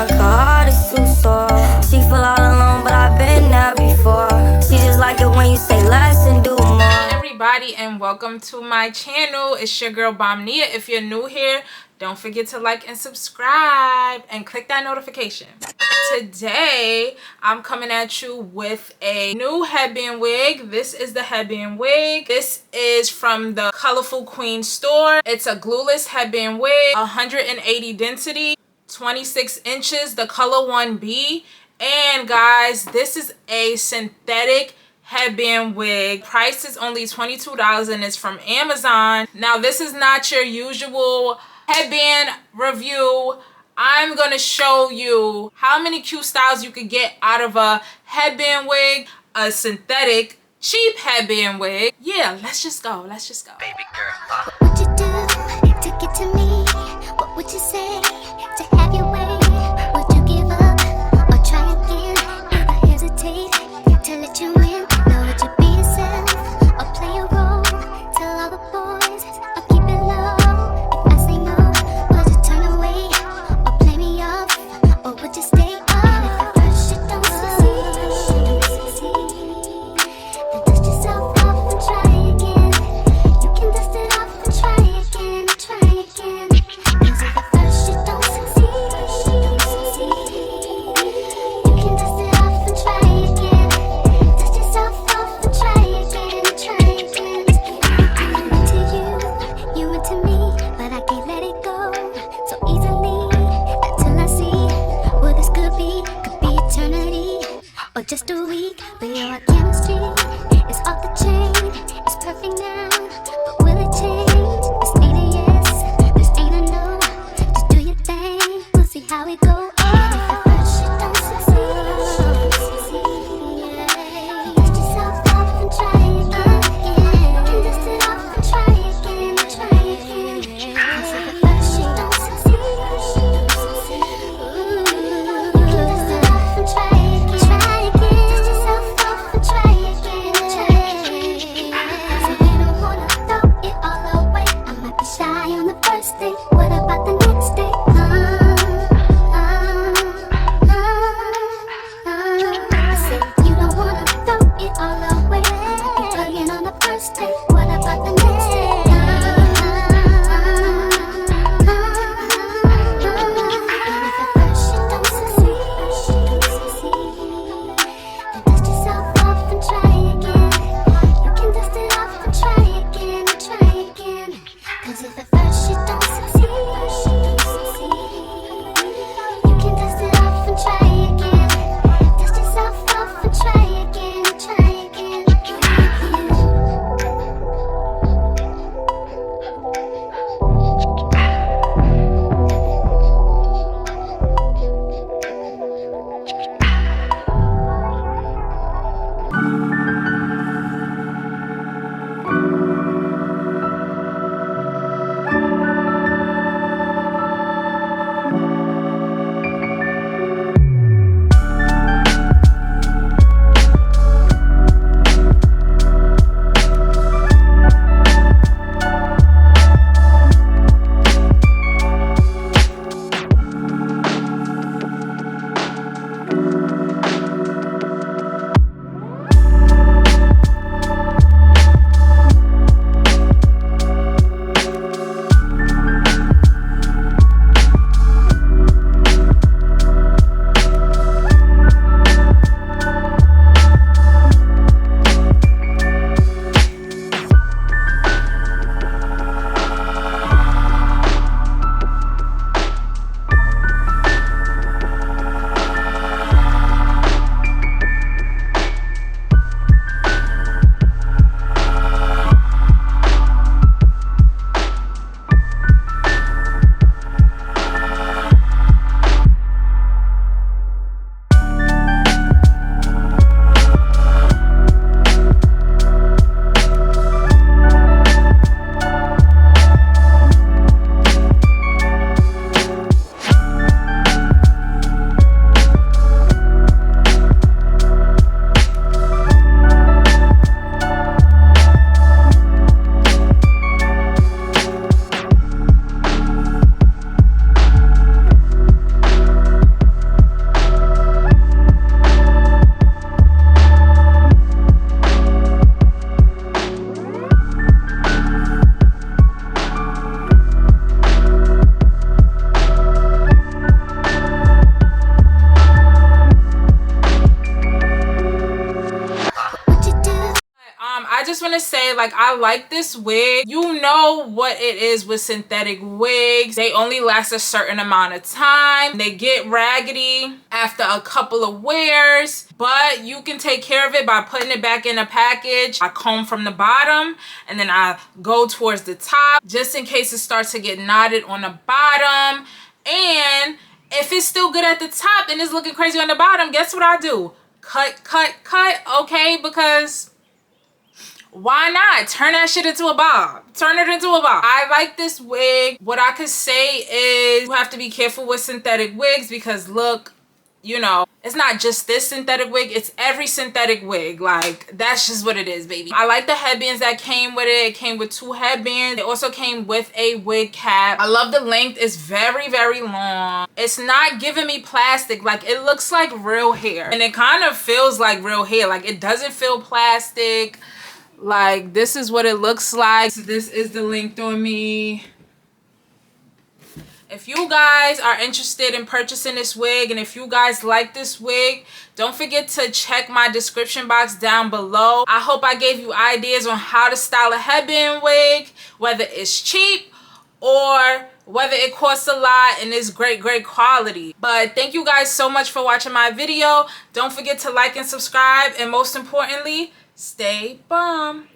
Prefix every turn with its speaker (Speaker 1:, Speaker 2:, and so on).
Speaker 1: like her heart is too sore. She feel all alone, but I've been there before. She just like it when you say less and do more.
Speaker 2: Everybody, and welcome to my channel. It's your girl Bomb Nia. If you're new here, don't forget to like and subscribe and click that notification. Today I'm coming at you with a new headband wig. This is the headband wig. This is from the Colorful Queen store. It's a glueless headband wig, 180 density, 26 inches, the color 1B. And guys, this is a synthetic headband wig. Price is only $22 and it's from Amazon. Now this is not your usual headband review. I'm gonna show you how many cute styles you could get out of a headband wig, a synthetic cheap headband wig. Yeah, let's just go.
Speaker 3: Baby girl,
Speaker 4: What would you do to get to me? What would you say to have your way? Would you give up or try again? Never hesitate to let you in. Now would you be yourself or play a role? Tell all the boys or keep it low. If I say no, would you turn away or play me off? Or would you stay up? And if at first you don't succeed, then dust yourself off and try again. You can dust it off and try again, try again. 'Cause if at first you don't succeed, you can dust it off and try again. Dust yourself off and try again, try again. I'm into you, you into me, but I can't let it go so easily. Until I see what this could be eternity or just a week. But your chemistry is off the chain. It's perfect now, but will it change? This ain't a yes, this ain't a no. Just do your thing, we'll see how it goes. And if at first you don't succeed, dust yourself off and try again. You can dust it off and try again, try again. 'Cause if at first you don't succeed, you can dust it off and try again, try again. Dust yourself off and try again, try again. So you don't wanna throw it all away. I might be shy on the first day. What about the next day?
Speaker 2: say, like, I like this wig. You know what it is with synthetic wigs. They only last a certain amount of time. They get raggedy after a couple of wears, but you can take care of it by putting it back in a package. I comb from the bottom and then I go towards the top just in case it starts to get knotted on the bottom. And if it's still good at the top and it's looking crazy on the bottom, guess what I do? Cut, okay? Because why not? Turn that shit into a bob. Turn it into a bob. I like this wig. What I could say is you have to be careful with synthetic wigs because look, you know, it's not just this synthetic wig, it's every synthetic wig. Like, that's just what it is, baby. I like the headbands that came with it. It came with 2 headbands. It also came with a wig cap. I love the length. It's very, very long. It's not giving me plastic. Like, it looks like real hair. And it kind of feels like real hair. Like, it doesn't feel plastic. Like, this is what it looks like. So this is the length on me. If you guys are interested in purchasing this wig and if you guys like this wig, don't forget to check my description box down below. I hope I gave you ideas on how to style a headband wig, whether it's cheap or whether it costs a lot and is great quality. But thank you guys so much for watching my video. Don't forget to like and subscribe, and most importantly, stay bomb.